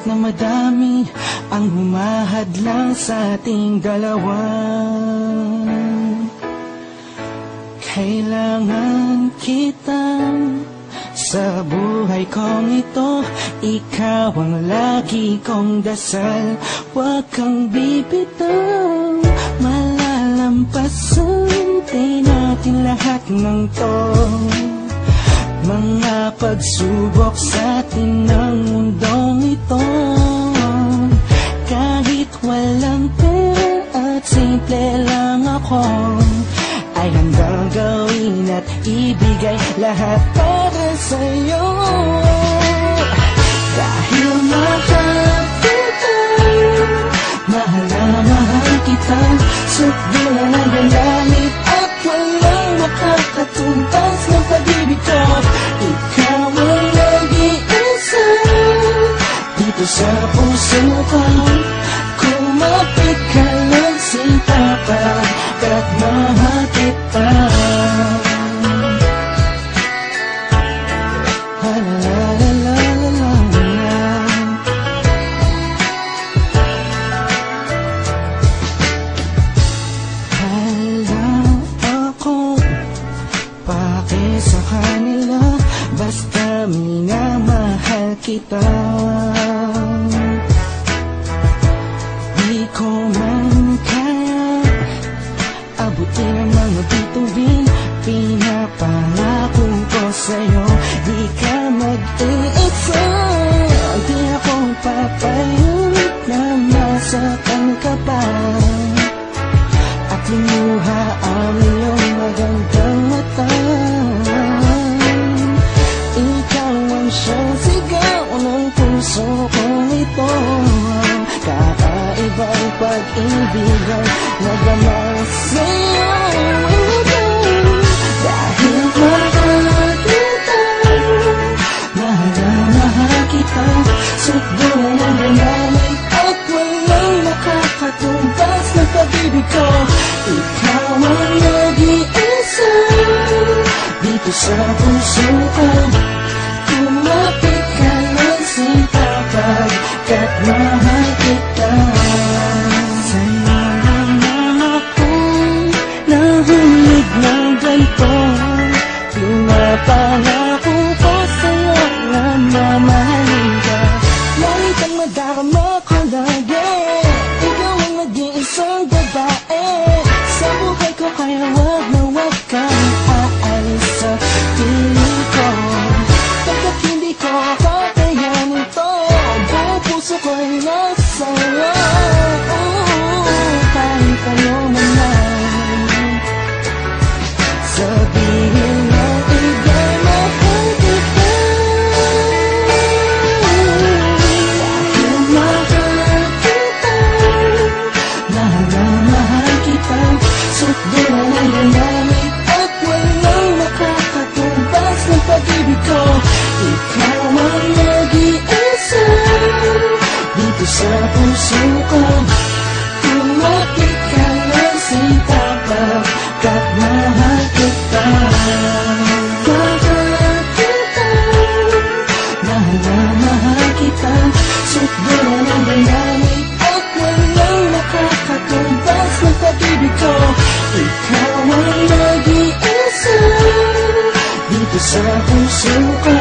na madami ang humahadlang sa ating dalawa. Kailangan kita sa buhay kong ito. Ikaw ang lagi kong dasal. Huwag kang bibitaw, malalampasan din natin lahat ng to. Mga pagsubok sa atin ng mundong ito. Kahit walang pera at simple lang ako, ay handang gawin at ibigay lahat para sa'yo. Dahil mahal kita, mahal na mahal kita. Sukdulan ang gagamit at walang makakatumbas ng pag-ibig ko. Ikaw ang nag-iisa dito sa puso ko. Kumapit ka lang sinta pagkat mahal kita. Sa kanila, basta minamahal kita. Di ko man kaya abutin ang mga bituin. Pinapangako ko sa'yo, di ka mag-iisa. Di ako papayag na masaktan ka pa at lumuha ang iyong magandang mata. Siyang sigaw ng puso kong ito. Kakaibang pag-ibig ang nagamang sa'yo. Dahil mahal kita, mahal na mahal kita. Sukdulan ang gagamit at walang makakatumbas ng pag-ibig ko. Ikaw ang nag-iisa dito sa puso ko. Kumapit ka lang sinta pagkat mahal kita. Sa'yo naman ako'y nahulog ng ganito. Pinapangako ko sa'yo na mamahalin ka. Lagi kang madarama ko lagi. Ikaw ang nag-iisang babae sa buhay ko, kaya wag na wag kang aalis sa piling ko. Pagkat hindi ko kakayanin to, buong puso ko'y nasa'yo. Kahit ano man lang sabihin mo, igay mahal kita. Dahil mahal kita, mahal na mahal kita. Sukdulan ang gagamit at walang makakatumbas ng pag-ibig ko. Ikaw ang nag-iisa dito sa puso ko. Kumapit ka lang sinta pagkat mahal kita. Mahal kita, mahal na mahal kita. Sukdulan ang gagamit at walang makakatumbas ng pag-ibig ko. Ikaw ang nag-iisa dito sa puso ko.